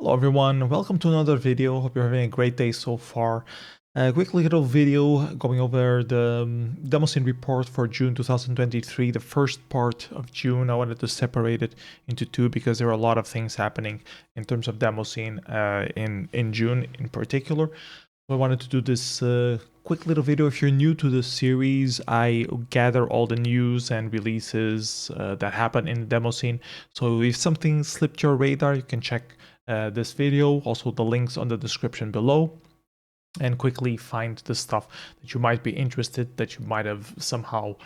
Hello everyone, welcome to another video. Hope you're having a great day so far. A quick little video going over the Demoscene Report for June 2023, the first part of June. I wanted to separate it into two because there are a lot of things happening in terms of Demoscene in June in particular. So I wanted to do this quick little video. If you're new to the series, I gather all the news and releases that happen in the Demoscene. So if something slipped your radar, you can check this video, also the links on the description below, and quickly find the stuff that you might be interested, that you might have somehow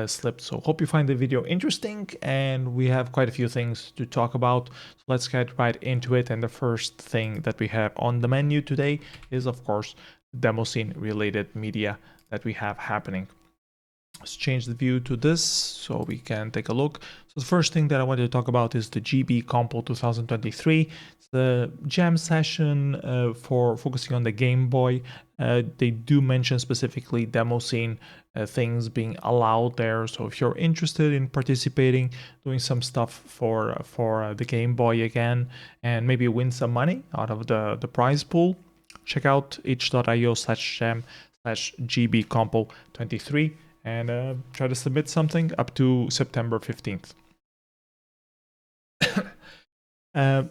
slipped. So hope you find the video interesting, and we have quite a few things to talk about. So let's get right into it. And the first thing that we have on the menu today is, of course, Demoscene related media that we have happening. Let's change the view to this so we can take a look. So the first thing that I wanted to talk about is the GB Compo 2023. It's the jam session for focusing on the Game Boy. They do mention specifically Demoscene things being allowed there. So if you're interested in participating, doing some stuff for the Game Boy again, and maybe win some money out of the prize pool, check out itch.io/jam/gbcompo23. and try to submit something up to September 15th.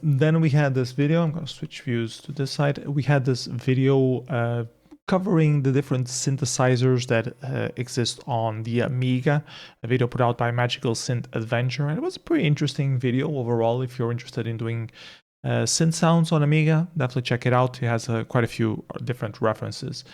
Then we had this video. I'm going to switch views to this side. We had this video covering the different synthesizers that exist on the Amiga, a video put out by Magical Synth Adventure. And it was a pretty interesting video overall. If you're interested in doing synth sounds on Amiga, definitely check it out. It has quite a few different references.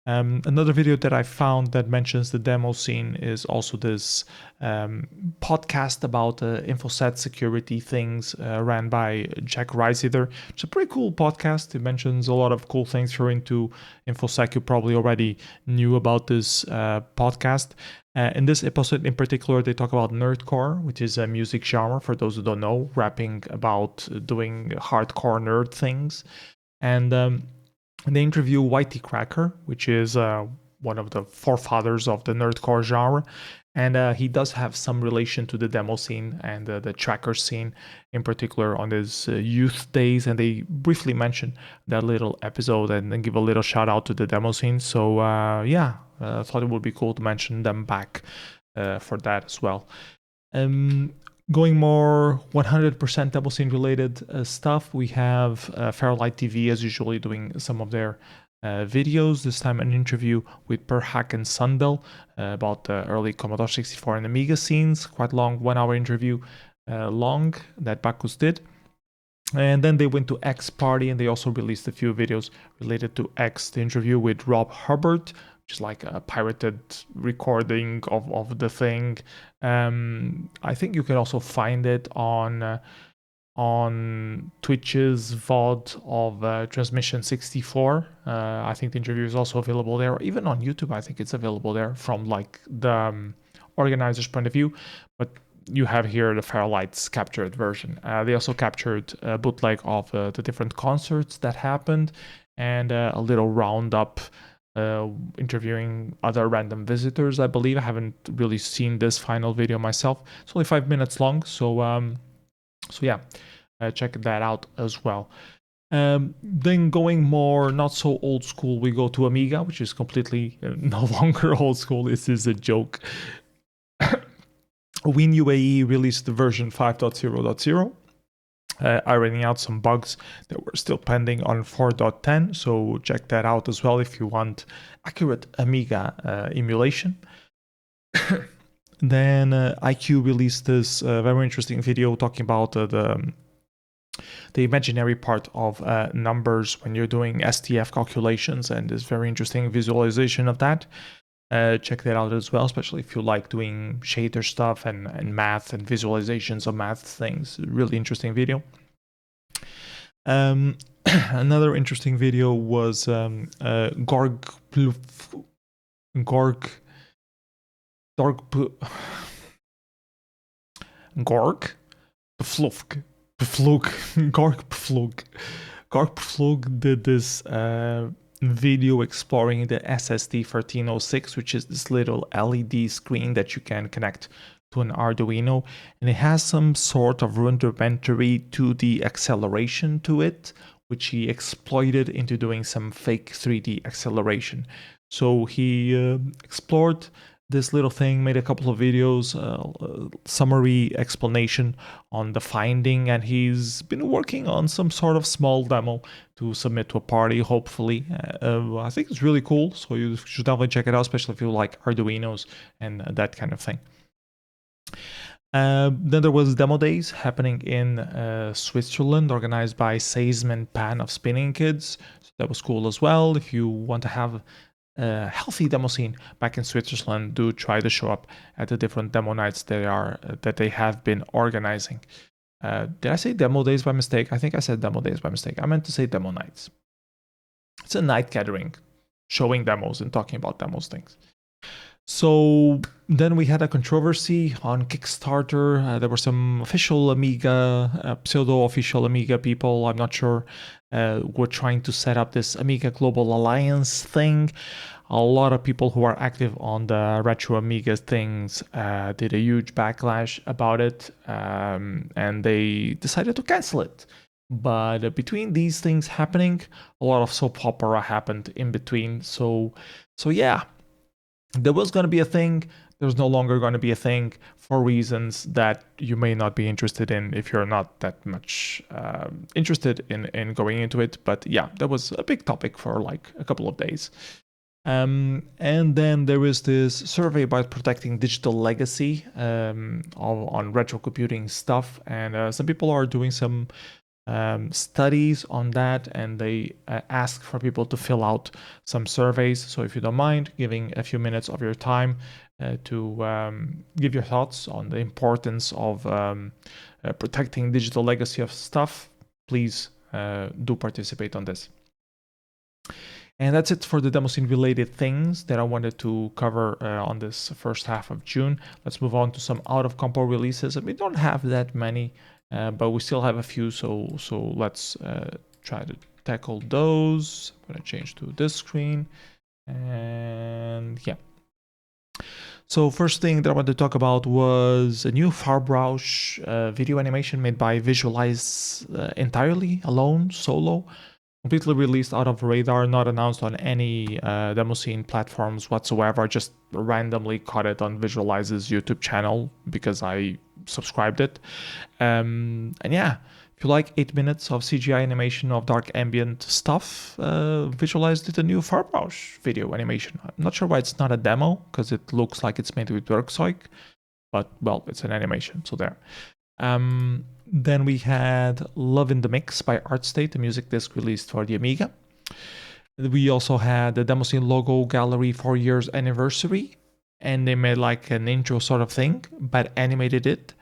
Another video that I found that mentions the Demoscene is also this podcast about InfoSec security things ran by Jack Reisider. It's a pretty cool podcast. It mentions a lot of cool things. If you're into InfoSec, you probably already knew about this podcast. In this episode in particular, they talk about Nerdcore, which is a music genre, for those who don't know, rapping about doing hardcore nerd things. And they interview Whitey Cracker, which is one of the forefathers of the nerdcore genre, and he does have some relation to the Demoscene and the tracker scene, in particular on his youth days. And they briefly mention that little episode and then give a little shout out to the Demoscene. So I thought it would be cool to mention them back for that as well. Going more 100% Demoscene related stuff, we have FairLight TV as usually doing some of their videos. This time an interview with Håkan Sundell about the early Commodore 64 and Amiga scenes. Quite long, 1 hour interview long that Bacchus did. And then they went to X Party, and they also released a few videos related to X, the interview with Rob Hubbard, which is like a pirated recording of the thing. I think you can also find it on Twitch's VOD of Transmission 64. I think the interview is also available there. Even on YouTube, I think it's available there from like the organizer's point of view. But you have here the FairLight's captured version. They also captured a bootleg of the different concerts that happened, and a little roundup interviewing other random visitors. I believe I haven't really seen this final video myself. It's only 5 minutes long, so yeah, check that out as well. Then going more not so old school, we go to Amiga, which is completely no longer old school. This is a joke. WinUAE released the version 5.0.0. Ironing out some bugs that were still pending on 4.10, so check that out as well if you want accurate Amiga emulation. Then IQ released this very interesting video talking about the imaginary part of numbers when you're doing STF calculations, and this very interesting visualization of that. Check that out as well, especially if you like doing shader stuff and math and visualizations of math things. Really interesting video. Another interesting video was Gorg Pflug did this video exploring the SSD 1306, which is this little LED screen that you can connect to an Arduino, and it has some sort of rudimentary 2D acceleration to it, which he exploited into doing some fake 3D acceleration. So he explored this little thing, made a couple of videos, summary explanation on the finding, and he's been working on some sort of small demo to submit to a party, hopefully. I think it's really cool, so you should definitely check it out, especially if you like Arduinos and that kind of thing. Then there was demo days happening in Switzerland, organized by Seism and Pan of Spinning Kids. So that was cool as well. If you want to have a healthy demo scene back in Switzerland, do try to show up at the different demo nights that they have been organizing. Did I say demo days by mistake? I think I said demo days by mistake. I meant to say demo nights. It's a night gathering, showing demos and talking about demos things. So then we had a controversy on Kickstarter. There were some official Amiga, pseudo-official Amiga people, I'm not sure, were trying to set up this AMIGA GLOBAL ALLIANCE thing. A lot of people who are active on the retro Amiga things did a huge backlash about it, and they decided to cancel it. But between these things happening, a lot of soap opera happened in between. So yeah. There was going to be a thing, there's no longer going to be a thing for reasons that you may not be interested in if you're not that much interested in going into it. But yeah, that was a big topic for like a couple of days. And then there is this survey about protecting digital legacy on retro computing stuff. And some people are doing some studies on that, and they ask for people to fill out some surveys. So if you don't mind giving a few minutes of your time to give your thoughts on the importance of protecting digital legacy of stuff, please do participate on this. And that's it for the demo scene related things that I wanted to cover on this first half of June. Let's move on to some out of compo releases. And we don't have that many, but we still have a few, so let's try to tackle those. I'm going to change to this screen, and yeah. So first thing that I wanted to talk about was a new Farbrausch video animation made by Visualize entirely, alone, solo. Completely released out of radar, not announced on any demo scene platforms whatsoever. I just randomly caught it on Visualize's YouTube channel because I subscribed it. And yeah, if you like 8 minutes of CGI animation of dark ambient stuff, Visualize did a new Farbrausch video animation. I'm not sure why it's not a demo, because it looks like it's made with Werkzeug, but well, it's an animation, so there. Then we had Love in the Mix by Artstate, a music disc released for the Amiga. We also had the Demoscene logo gallery 4 years anniversary, and they made like an intro sort of thing, but animated it.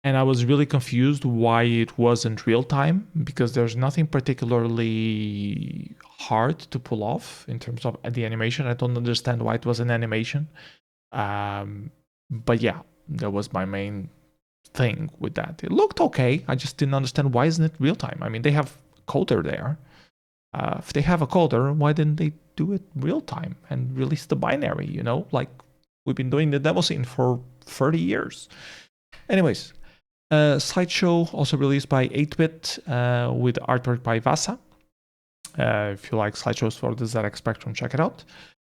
And I was really confused why it wasn't real time, because there's nothing particularly hard to pull off in terms of the animation. I don't understand why it was an animation. But yeah, that was my main thing with that. It looked okay. I just didn't understand why isn't it real time. I mean, they have coder there. If they have a coder, why didn't they do it real time and release the binary? You know, like we've been doing the demo scene for 30 years. Anyways, slideshow also released by 8-bit with artwork by Vassa. If you like slideshows for the ZX Spectrum, check it out.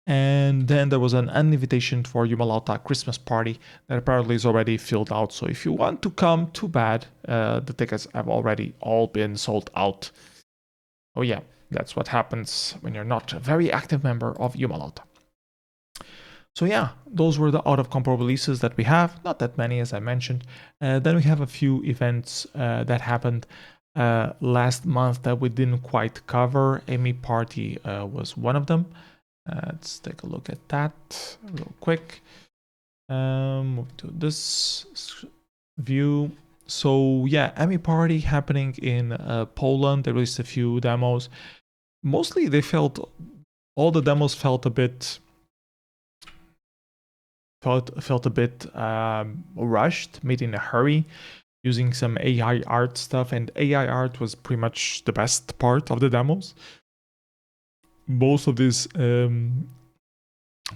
And then there was an invitation for Jumalauta Christmas party that apparently is already filled out. So if you want to come, too bad. The tickets have already all been sold out. Oh yeah, that's what happens when you're not a very active member of Jumalauta. So yeah, those were the out of compo releases that we have. Not that many, as I mentioned. Then we have a few events that happened last month that we didn't quite cover. AmiParty was one of them. Let's take a look at that real quick. Move to this view. So yeah, AmiParty happening in Poland. They released a few demos. Mostly all the demos felt a bit rushed, made in a hurry, using some AI art stuff, and AI art was pretty much the best part of the demos. Both of these,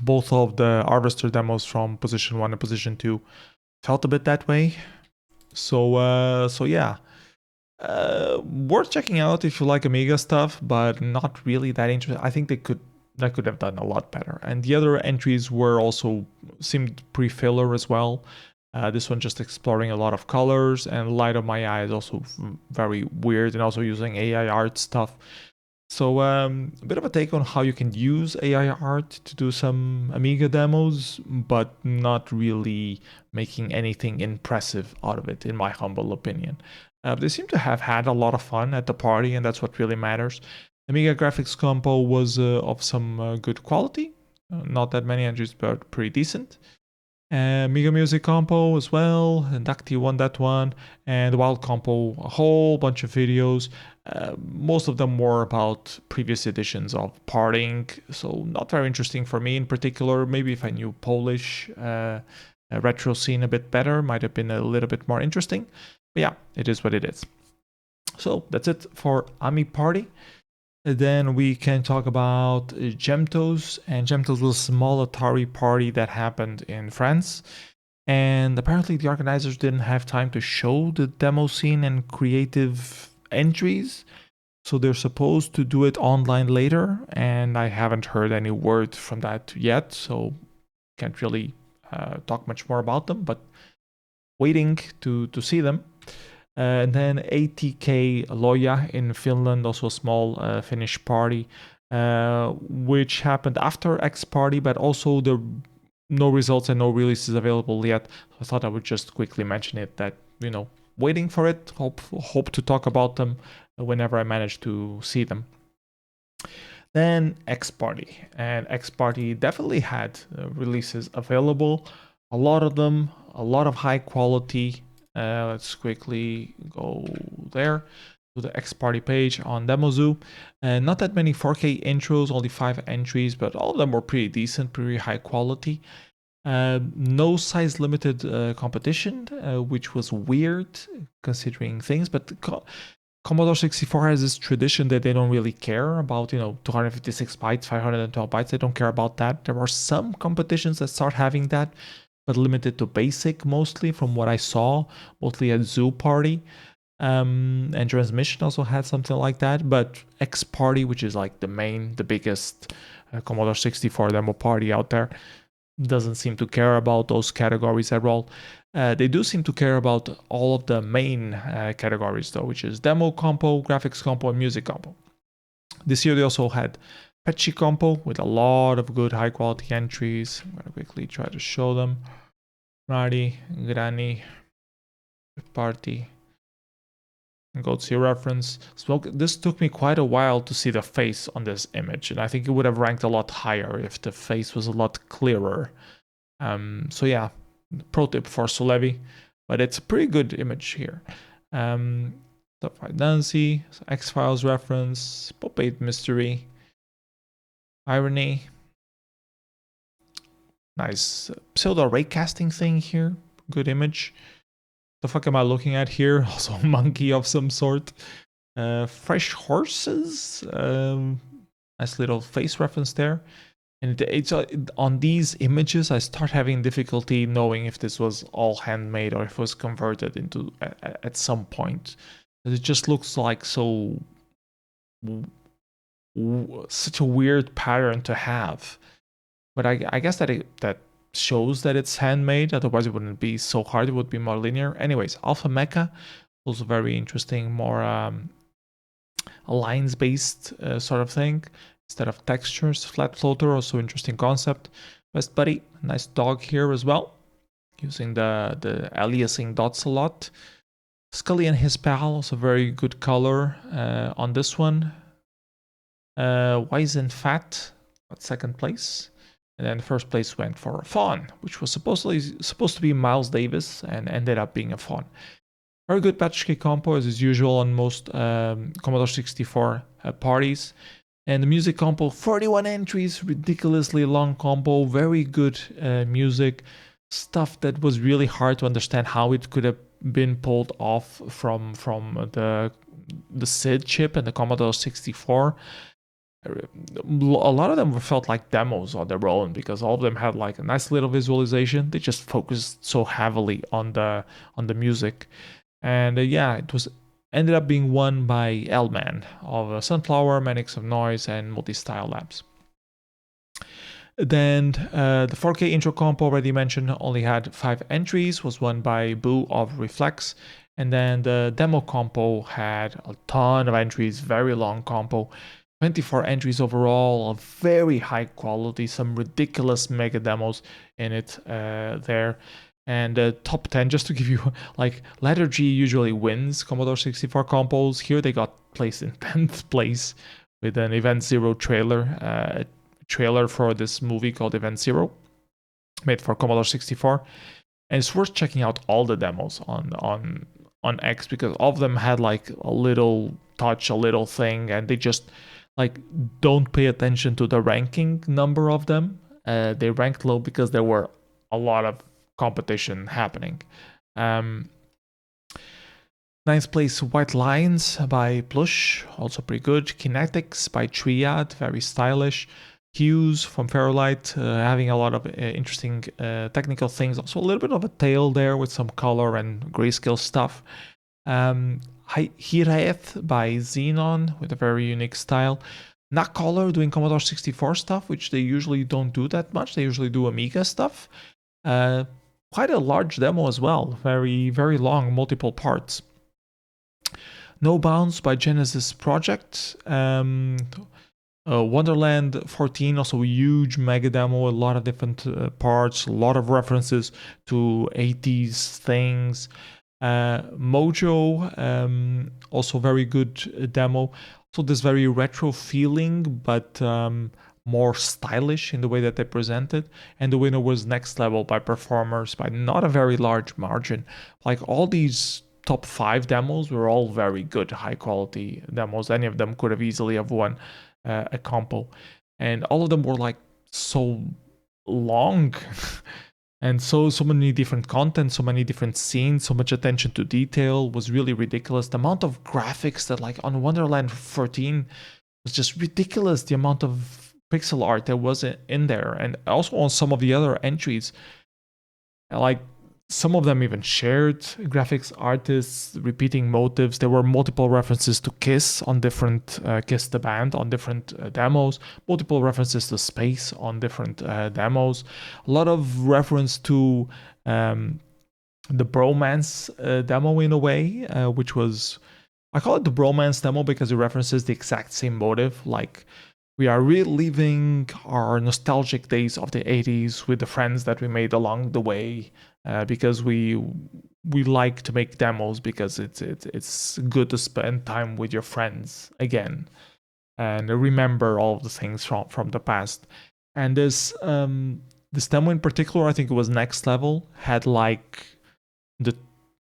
both of the Harvester demos from position 1 and position 2 felt a bit that way. So yeah, worth checking out if you like Amiga stuff, but not really that interesting. I think they could have done a lot better. And the other entries were also seemed pretty filler as well. This one just exploring a lot of colors, and Light of My Eye is also very weird and also using AI art stuff. So a bit of a take on how you can use AI art to do some Amiga demos, but not really making anything impressive out of it, in my humble opinion. They seem to have had a lot of fun at the party, and that's what really matters. Amiga graphics compo was of some good quality. Not that many entries, but pretty decent. Amiga Music compo as well, and Ducty won that one, and Wild compo, a whole bunch of videos. Most of them were about previous editions of Parting, so not very interesting for me in particular. Maybe if I knew Polish retro scene a bit better, might have been a little bit more interesting. But yeah, it is what it is. So that's it for AmiParty. Then we can talk about GemTos, and GemTos was a small Atari party that happened in France. And apparently the organizers didn't have time to show the demo scene and creative entries, so they're supposed to do it online later, and I haven't heard any word from that yet, so can't really talk much more about them, but waiting to see them. And then ATK Lohja in Finland, also a small Finnish party, which happened after X Party, but also the no results and no releases available yet. So I thought I would just quickly mention it, that, you know, waiting for it, hope to talk about them whenever I manage to see them. Then X Party, and X Party definitely had releases available, a lot of them, a lot of high quality. Let's quickly go there to the X Party page on Demoscene. Not that many 4K intros, only 5 entries, but all of them were pretty decent, pretty high quality. No size limited competition, which was weird considering things, but Commodore 64 has this tradition that they don't really care about, you know, 256 bytes, 512 bytes. They don't care about that. There are some competitions that start having that, but limited to basic mostly, from what I saw, mostly at Zoo Party. And Transmission also had something like that, but X Party, which is like the biggest Commodore 64 demo party out there, doesn't seem to care about those categories at all. They do seem to care about all of the main categories though, which is demo compo, graphics compo, and music compo. This year they also had Patchy compo with a lot of good high quality entries. I'm going to quickly try to show them. Rari, Granny, Party, go to your reference. This took me quite a while to see the face on this image, and I think it would have ranked a lot higher if the face was a lot clearer. So yeah, pro tip for Solevi, but it's a pretty good image here. Top 5 Nancy, X-Files reference, Pop 8 Mystery, Irony. Nice pseudo raycasting thing here. Good image. The fuck am I looking at here? Also a monkey of some sort. Fresh Horses. Nice little face reference there. And it's on these images, I start having difficulty knowing if this was all handmade or if it was converted into at some point. It just looks like such a weird pattern to have. But I guess that shows that it's handmade. Otherwise, it wouldn't be so hard. It would be more linear. Anyways, Alpha Mecha, also very interesting, more lines-based sort of thing instead of textures. Flat Floater, also interesting concept. Best Buddy, nice dog here as well, using the aliasing dots a lot. Scully and His Pal, also very good color on this one. Wise and Fat got second place. And then first place went for a Fawn, which was supposed to be Miles Davis and ended up being a Fawn. Very good patch compo as is usual on most Commodore 64 parties. And the music compo, 41 entries, ridiculously long compo, very good music. Stuff that was really hard to understand how it could have been pulled off from the SID chip and the Commodore 64. a lot of them felt like demos on their own because all of them had like a nice little visualization. They just focused so heavily on the music, and yeah, it was ended up being won by L-Man of Sunflower, Manics of Noise, and Multi-Style Labs. Then the 4K intro compo already mentioned only had 5 entries, was won by Boo of Reflex. And then the demo compo had a ton of entries, very long compo, 24 entries overall, of very high quality, some ridiculous mega demos in it there. And top 10, just to give you, like, Letter G usually wins Commodore 64 compos. Here they got placed in 10th place with an Event Zero trailer for this movie called Event Zero, made for Commodore 64. And it's worth checking out all the demos on X, because all of them had like a little touch, a little thing, and they just like don't pay attention to the ranking number of them. They ranked low because there were a lot of competition happening. 9th place, White Lines by Plush, also pretty good. Kinetics by Triad, very stylish. Hues from FairLight, having a lot of interesting technical things. Also a little bit of a tail there with some color and grayscale stuff. Hiraeth by Xenon with a very unique style. Nacolor doing Commodore 64 stuff, which they usually don't do that much. They usually do Amiga stuff. Quite a large demo as well. Very, very long, multiple parts. No Bounds by Genesis Project. Wonderland 14, also a huge mega demo, a lot of different parts, a lot of references to 80s things. Mojo, also very good demo. So this very retro feeling, but more stylish in the way that they present it. And the winner was Next Level by Performers by not a very large margin. Like all these top 5 demos were all very good, high quality demos. Any of them could have easily have won a compo, and all of them were like so long and so many different content, so many different scenes, so much attention to detail was really ridiculous. The amount of graphics that, like, on Wonderland 14 was just ridiculous. The amount of pixel art that was in there, and also on some of the other entries, like some of them even shared graphics artists, repeating motifs. There were multiple references to Kiss on different Kiss the band on different demos, multiple references to Space on different demos, a lot of reference to the Bromance demo in a way, which was, I call it the Bromance demo because it references the exact same motive, like we are reliving our nostalgic days of the 80s with the friends that we made along the way, because we like to make demos because it's good to spend time with your friends again and remember all of the things from the past. And this demo in particular, I think it was Next Level, had like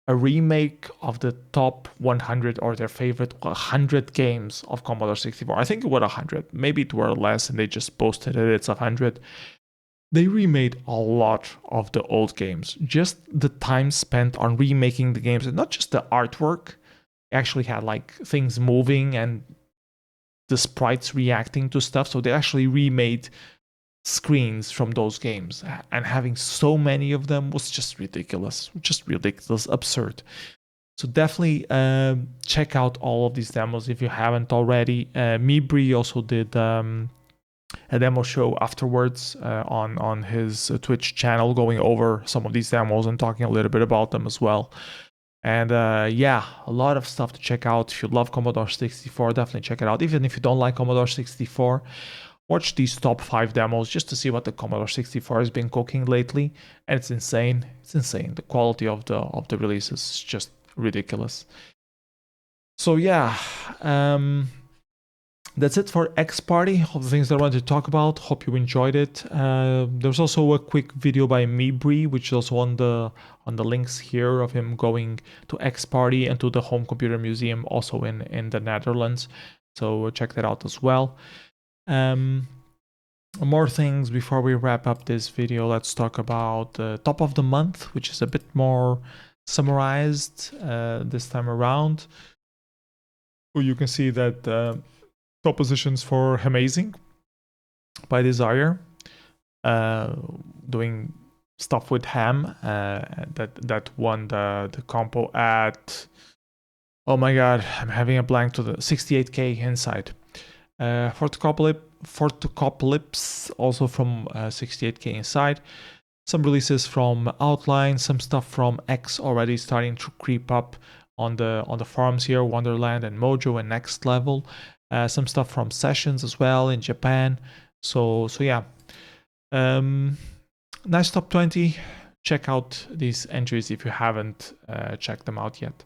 a remake of the top 100 or their favorite 100 games of Commodore 64. I think it was 100. Maybe it were less and they just posted it. It's 100. They remade a lot of the old games. Just the time spent on remaking the games, and not just the artwork. They actually had like things moving and the sprites reacting to stuff. So they actually remade screens from those games, and having so many of them was just ridiculous, absurd. So definitely check out all of these demos if you haven't already. Mibri also did a demo show afterwards on his Twitch channel, going over some of these demos and talking a little bit about them as well. And yeah, a lot of stuff to check out. If you love Commodore 64, definitely check it out. Even if you don't like Commodore 64, watch these top 5 demos just to see what the Commodore 64 has been cooking lately, and it's insane. It's insane. The quality of the releases is just ridiculous. So yeah, that's it for X Party. All the things that I wanted to talk about. Hope you enjoyed it. There's also a quick video by Mibri, which is also on the links here, of him going to X Party and to the Home Computer Museum, also in the Netherlands. So check that out as well. More things before we wrap up this video. Let's talk about the top of the month, which is a bit more summarized this time around. You can see that top positions for Amazing by Desire, doing stuff with Ham, that won the compo at, oh my god, I'm having a blank, to the 68k inside. Fortocopolypse also from 68k inside. Some releases from Outline, some stuff from X already starting to creep up on the forums here, Wonderland and Mojo and Next Level. Some stuff from Sessions as well in Japan. So yeah. Nice top 20. Check out these entries if you haven't checked them out yet.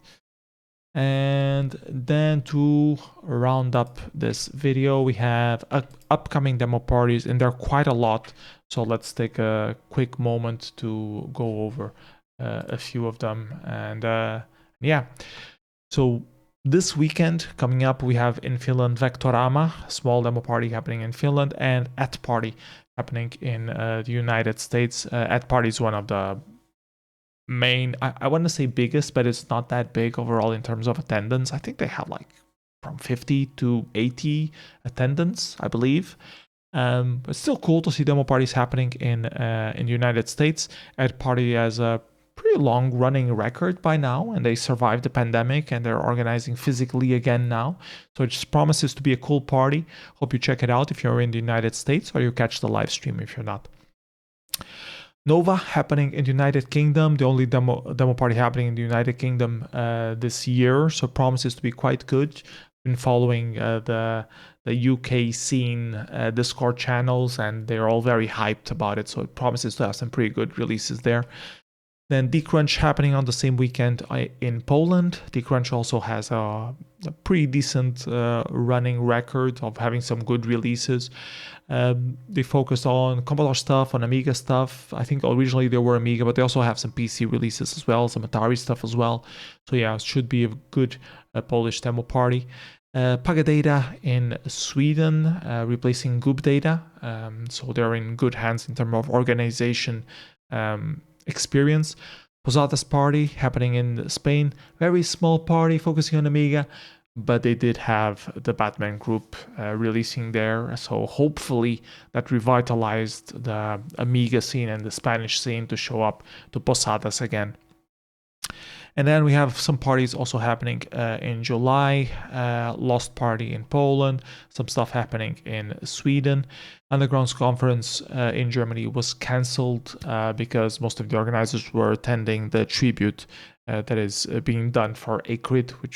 And then to round up this video, we have upcoming demo parties, and there are quite a lot. So let's take a quick moment to go over a few of them. And yeah, so this weekend coming up, we have in Finland Vectorama, a small demo party happening in Finland, and ATParty happening in the United States. ATParty is one of the main, I want to say biggest, but it's not that big overall in terms of attendance. I think they have like from 50 to 80 attendance, I believe. But still cool to see demo parties happening in the United States. ATParty has a pretty long running record by now, and they survived the pandemic, and they're organizing physically again now. So it just promises to be a cool party. Hope you check it out if you're in the United States, or you catch the live stream if you're not. Nova happening in the United Kingdom, the only demo party happening in the United Kingdom this year, so promises to be quite good. Been following the UK scene Discord channels, and they're all very hyped about it, so it promises to have some pretty good releases there. Then Decrunch happening on the same weekend in Poland. Decrunch also has a pretty decent running record of having some good releases. They focused on Commodore stuff, on Amiga stuff. I think originally they were Amiga, but they also have some PC releases as well, some Atari stuff as well. So yeah, it should be a good Polish demo party. Pagadata in Sweden, replacing Goob Data. So they're in good hands in terms of organization experience. Posadas party happening in Spain. Very small party focusing on Amiga, but they did have the Batman group releasing there, so hopefully that revitalized the Amiga scene and the Spanish scene to show up to Posadas again. And then we have some parties also happening in July. Lost Party in Poland, some stuff happening in Sweden. Underground's conference in Germany was cancelled because most of the organizers were attending the tribute that is being done for Acrid, who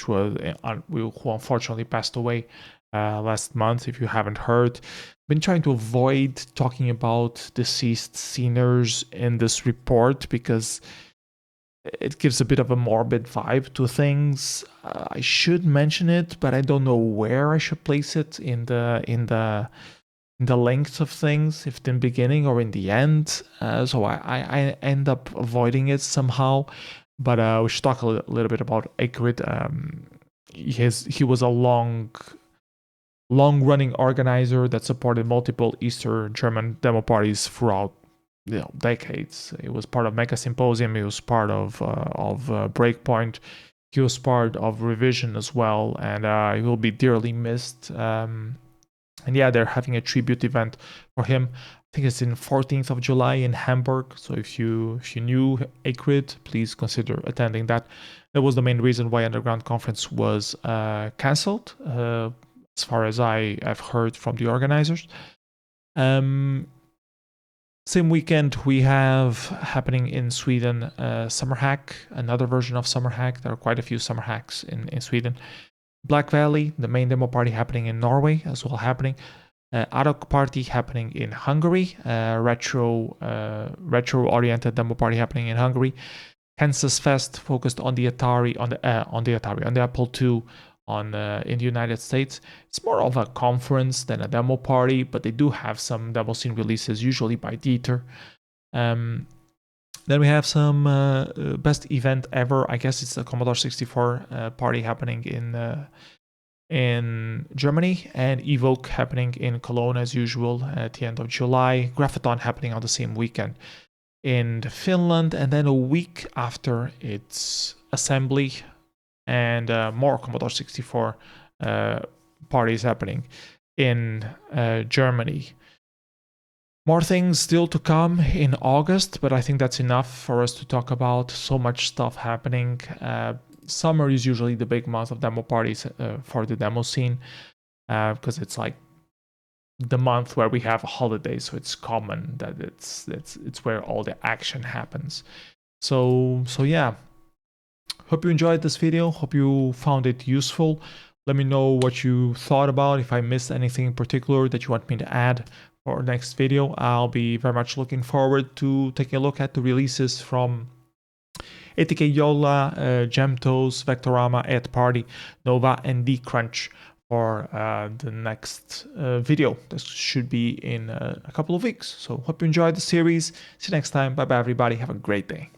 unfortunately passed away last month, if you haven't heard. Been trying to avoid talking about deceased sceners in this report because it gives a bit of a morbid vibe to things. I should mention it, but I don't know where I should place it in the length of things, if in the beginning or in the end. So I end up avoiding it somehow. But we should talk a little bit about Acrid. He was a long-running organizer that supported multiple Eastern German demo parties throughout decades. He was part of Mega Symposium. He was part of Breakpoint. He was part of Revision as well, and he will be dearly missed. And yeah, they're having a tribute event for him. I think it's in 14th of July in Hamburg. So if you knew Acrid, please consider attending that. That was the main reason why Underground Conference was cancelled, as far as I have heard from the organizers. Same weekend we have happening in Sweden Summer Hack, another version of Summer Hack. There are quite a few Summer Hacks in Sweden. Black Valley, the main demo party happening in Norway as well happening. ATK Party happening in Hungary. Retro-oriented demo party happening in Hungary. Kansas Fest focused on the Atari, on the Apple II, in the United States. It's more of a conference than a demo party, but they do have some Demoscene releases, usually by Dieter. Then we have some best event ever. I guess it's the Commodore 64 party happening in Germany, and Evoke happening in Cologne as usual at the end of July. Graphathon happening on the same weekend in Finland, and then a week after it's Assembly and more Commodore 64 parties happening in Germany. More things still to come in August, but I think that's enough for us to talk about. So much stuff happening. Summer is usually the big month of demo parties for the demo scene, because it's like the month where we have a holiday, so it's common that it's where all the action happens. So yeah, hope you enjoyed this video. Hope you found it useful. Let me know what you thought about. If I missed anything in particular that you want me to add for our next video, I'll be very much looking forward to taking a look at the releases from ATK Lohja, GemTos, Vectorama, ATParty, Nova, and dCrunch for the next video. This should be in a couple of weeks. So hope you enjoyed the series. See you next time. Bye bye everybody. Have a great day.